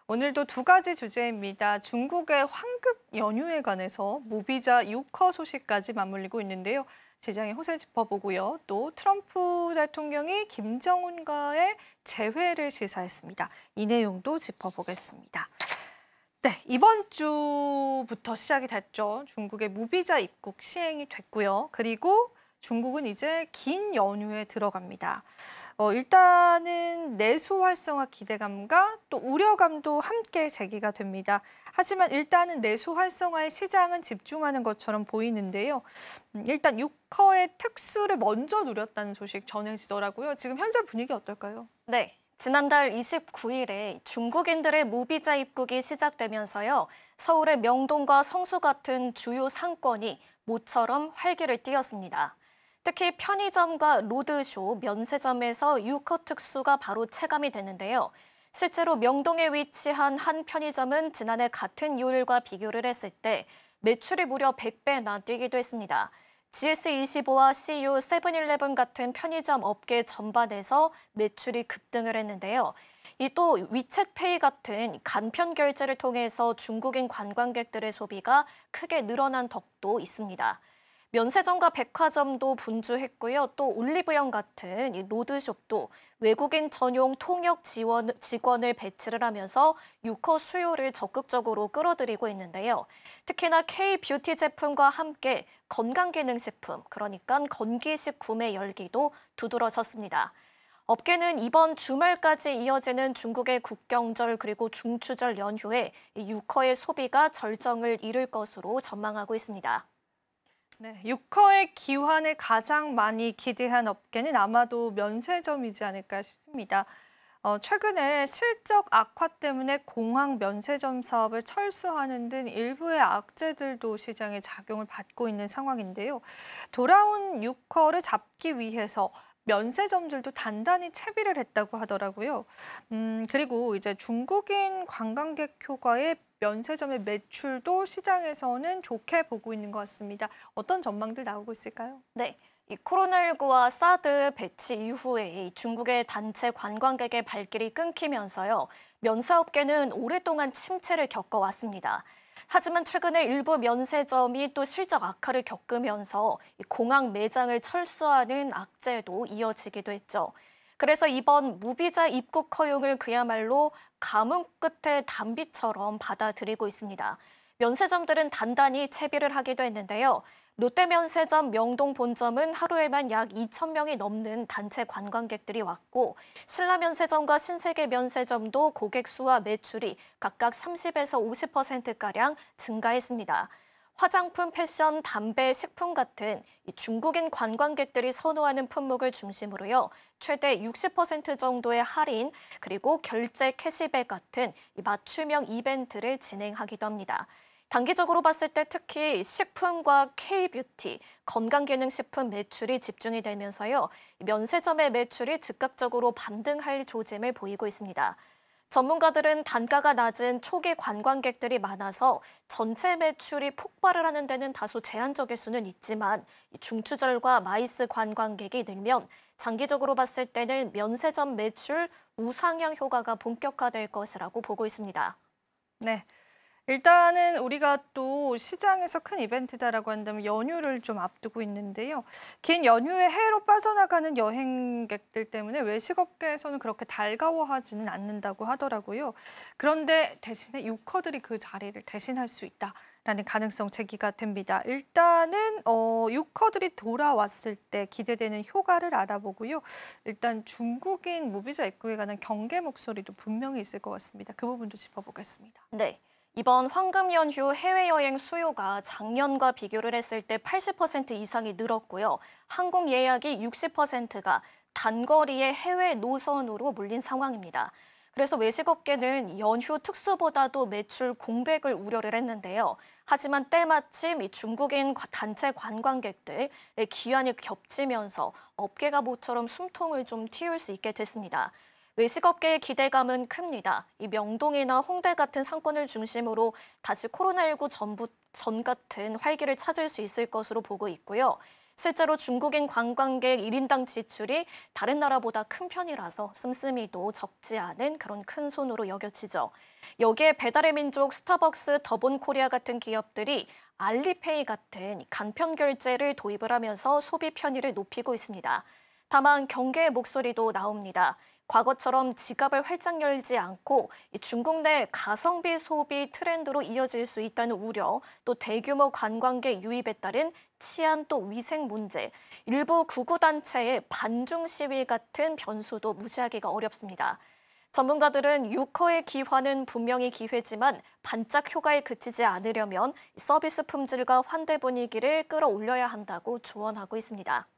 오늘도 두 가지 주제입니다. 중국의 황금 연휴에 관해서 무비자 6호 소식까지 맞물리고 있는데요. 시장의 호세 짚어보고요. 또 트럼프 대통령이 김정은과의 재회를 시사했습니다. 이 내용도 짚어보겠습니다. 네, 이번 주부터 시작이 됐죠. 중국의 무비자 입국 시행이 됐고요. 그리고 중국은 이제 긴 연휴에 들어갑니다. 일단은 내수 활성화 기대감과 또 우려감도 함께 제기가 됩니다. 하지만 일단은 내수 활성화에 시장은 집중하는 것처럼 보이는데요. 일단 6허의 특수를 먼저 누렸다는 소식 전해지더라고요. 지금 현재 분위기 어떨까요? 네. 지난달 29일에 중국인들의 무비자 입국이 시작되면서요. 서울의 명동과 성수 같은 주요 상권이 모처럼 활기를 띠었습니다. 특히 편의점과 로드쇼, 면세점에서 6호 특수가 바로 체감이 되는데요. 실제로 명동에 위치한 한 편의점은 지난해 같은 요일과 비교를 했을 때 매출이 무려 100배나 뛰기도 했습니다. GS25와 CU, 세븐일레븐 같은 편의점 업계 전반에서 매출이 급등을 했는데요. 이 또 위챗페이 같은 간편 결제를 통해서 중국인 관광객들의 소비가 크게 늘어난 덕도 있습니다. 면세점과 백화점도 분주했고요. 또 올리브영 같은 이 로드숍도 외국인 전용 통역 직원을 배치를 하면서 6호 수요를 적극적으로 끌어들이고 있는데요. 특히나 K-뷰티 제품과 함께 건강기능식품, 그러니까 건기식 구매 열기도 두드러졌습니다. 업계는 이번 주말까지 이어지는 중국의 국경절 그리고 중추절 연휴에 6호의 소비가 절정을 이룰 것으로 전망하고 있습니다. 네, 6허의 기환을 가장 많이 기대한 업계는 아마도 면세점이지 않을까 싶습니다. 최근에 실적 악화 때문에 공항 면세점 사업을 철수하는 등 일부의 악재들도 시장에 작용을 받고 있는 상황인데요. 돌아온 6허를 잡기 위해서 면세점들도 단단히 채비를 했다고 하더라고요. 그리고 이제 중국인 관광객 효과의 면세점의 매출도 시장에서는 좋게 보고 있는 것 같습니다. 어떤 전망들 나오고 있을까요? 네. 이 코로나19와 사드 배치 이후에 중국의 단체 관광객의 발길이 끊기면서요. 면세업계는 오랫동안 침체를 겪어왔습니다. 하지만 최근에 일부 면세점이 또 실적 악화를 겪으면서 공항 매장을 철수하는 악재도 이어지기도 했죠. 그래서 이번 무비자 입국 허용을 그야말로 가뭄 끝의 단비처럼 받아들이고 있습니다. 면세점들은 단단히 채비를 하기도 했는데요. 롯데면세점 명동 본점은 하루에만 약 2,000명이 넘는 단체 관광객들이 왔고 신라면세점과 신세계면세점도 고객 수와 매출이 각각 30에서 50%가량 증가했습니다. 화장품, 패션, 담배, 식품 같은 중국인 관광객들이 선호하는 품목을 중심으로요. 최대 60% 정도의 할인, 그리고 결제 캐시백 같은 맞춤형 이벤트를 진행하기도 합니다. 단기적으로 봤을 때 특히 식품과 K-뷰티, 건강기능식품 매출이 집중이 되면서요. 면세점의 매출이 즉각적으로 반등할 조짐을 보이고 있습니다. 전문가들은 단가가 낮은 초기 관광객들이 많아서 전체 매출이 폭발을 하는 데는 다소 제한적일 수는 있지만 중추절과 마이스 관광객이 늘면 장기적으로 봤을 때는 면세점 매출 우상향 효과가 본격화될 것이라고 보고 있습니다. 네. 일단은 우리가 또 시장에서 큰 이벤트다라고 한다면 연휴를 좀 앞두고 있는데요. 긴 연휴에 해외로 빠져나가는 여행객들 때문에 외식업계에서는 그렇게 달가워하지는 않는다고 하더라고요. 그런데 대신에 유커들이 그 자리를 대신할 수 있다라는 가능성 제기가 됩니다. 일단은 유커들이 돌아왔을 때 기대되는 효과를 알아보고요. 일단 중국인 무비자 입국에 관한 경계 목소리도 분명히 있을 것 같습니다. 그 부분도 짚어보겠습니다. 네. 이번 황금 연휴 해외여행 수요가 작년과 비교를 했을 때 80% 이상이 늘었고요. 항공 예약이 60%가 단거리의 해외 노선으로 몰린 상황입니다. 그래서 외식업계는 연휴 특수보다도 매출 공백을 우려를 했는데요. 하지만 때마침 이 중국인 단체 관광객들의 기한이 겹치면서 업계가 모처럼 숨통을 좀 틔울 수 있게 됐습니다. 외식업계의 기대감은 큽니다. 이 명동이나 홍대 같은 상권을 중심으로 다시 코로나19 전 같은 활기를 찾을 수 있을 것으로 보고 있고요. 실제로 중국인 관광객 1인당 지출이 다른 나라보다 큰 편이라서 씀씀이도 적지 않은 그런 큰 손으로 여겨지죠. 여기에 배달의 민족, 스타벅스, 더본코리아 같은 기업들이 알리페이 같은 간편 결제를 도입을 하면서 소비 편의를 높이고 있습니다. 다만 경계의 목소리도 나옵니다. 과거처럼 지갑을 활짝 열지 않고 중국 내 가성비 소비 트렌드로 이어질 수 있다는 우려, 또 대규모 관광객 유입에 따른 치안 또 위생 문제, 일부 구구단체의 반중 시위 같은 변수도 무시하기가 어렵습니다. 전문가들은 유커의 기화는 분명히 기회지만 반짝 효과에 그치지 않으려면 서비스 품질과 환대 분위기를 끌어올려야 한다고 조언하고 있습니다.